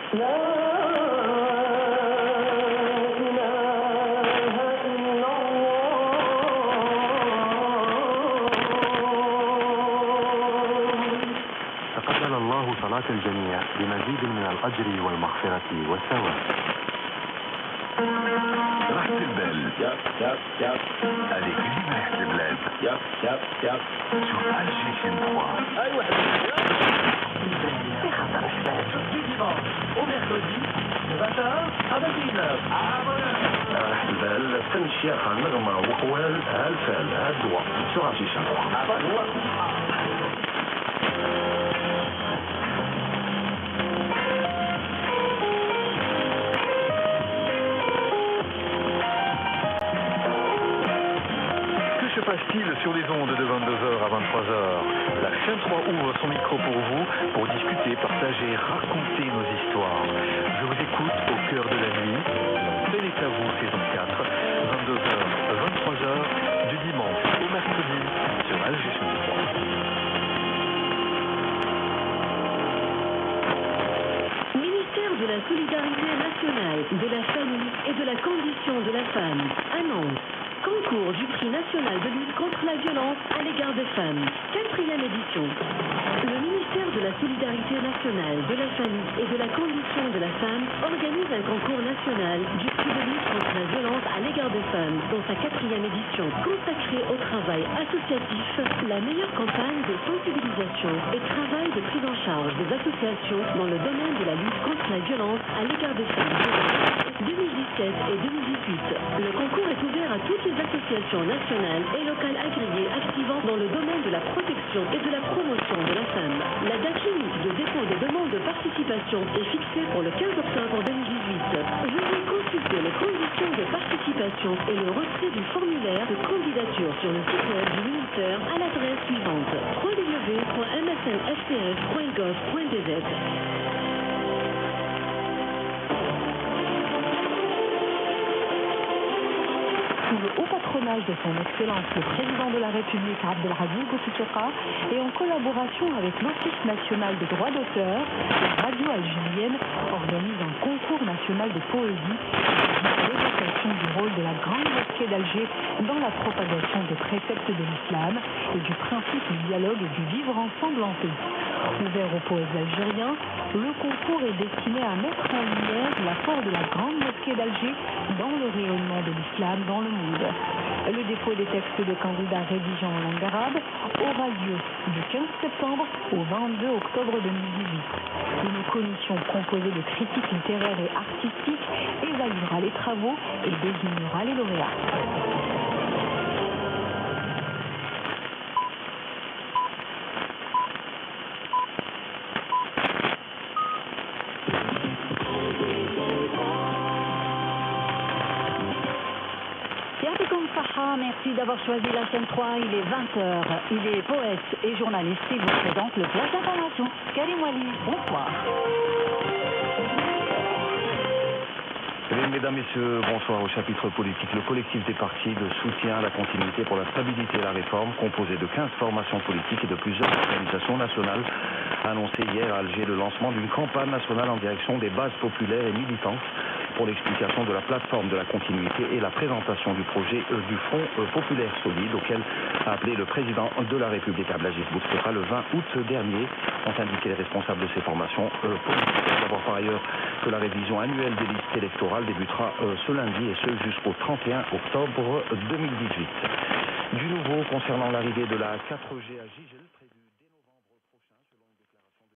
تقبل الله صلاة الجميع بمزيد من الأجر والمغفرة والثواب. راحة البال. هذه كلمة راحة البلاد. شوف الجيشن 3. أيوة في خطر الشباب. du dimanche au mercredi, de 20h à 21h. راحة البال فن الشياخة نغمة وقوال هالفال هالدواء شو غاشيشن 3. Que se passe-t-il sur les ondes de 22h à 23h? La chaîne 3 ouvre son micro pour vous, pour discuter, partager, raconter nos histoires. Je vous écoute au cœur de la nuit. Bel est à vous, saison 4, 22h, 23h, du dimanche au mercredi sur Alger Chaîne 3. Ministère de la Solidarité nationale, de la famille et de la condition de la femme annonce concours du prix national de lutte contre la violence à l'égard des femmes, 4e édition. Le ministère de la Solidarité nationale, de la famille et de la condition de la femme organise un concours national du prix de lutte contre la violence à l'égard des femmes dans sa 4e édition, consacrée au travail associatif, la meilleure campagne de sensibilisation et travail de prise en charge des associations dans le domaine de la lutte contre la violence à l'égard des femmes. 2017 et 2018. Le concours est ouvert à toutes les associations nationales et locales agréées activant dans le domaine de la protection et de la promotion de la femme. La date limite de dépôt des demandes de participation est fixée pour le 15 octobre 2018. Veuillez consulter les conditions de participation et le retrait du formulaire de candidature sur le site web du ministère à l'adresse suivante: www.msnfcs.gov.dz. Sous le haut patronage de son Excellence le Président de la République Abdelrazik Bouteflika et en collaboration avec l'Office national des droits d'auteur, la radio algérienne organise un concours national de poésie et l'évocation du rôle de la Grande Mosquée d'Alger dans la propagation des préceptes de l'islam et du principe du dialogue et du vivre ensemble en paix. Ouvert aux poètes algériens, le concours est destiné à mettre en lumière l'apport de la Grande Mosquée d'Alger dans le rayonnement de l'islam dans le monde. Le dépôt des textes de candidats rédigés en langue arabe aura lieu du 15 septembre au 22 octobre 2018. Une commission composée de critiques littéraires et artistiques évaluera les travaux et désignera les lauréats. Merci d'avoir choisi la chaîne 3, il est 20h. Il est poète et journaliste et vous présente le Flash d'information. Karim Wali, bonsoir. Mesdames, Messieurs, bonsoir. Au chapitre politique, le collectif des partis de soutien à la continuité pour la stabilité et la réforme, composé de 15 formations politiques et de plusieurs organisations nationales, a annoncé hier à Alger le lancement d'une campagne nationale en direction des bases populaires et militantes pour l'explication de la plateforme de la continuité et la présentation du projet du Front populaire solide auquel a appelé le président de la République Abdelaziz Bouteflika le 20 août dernier, ont indiqué les responsables de ces formations politiques. Savoir par ailleurs que la révision annuelle des listes électorales débutera ce lundi et ce jusqu'au 31 octobre 2018. Du nouveau concernant l'arrivée de la 4G à Gigel.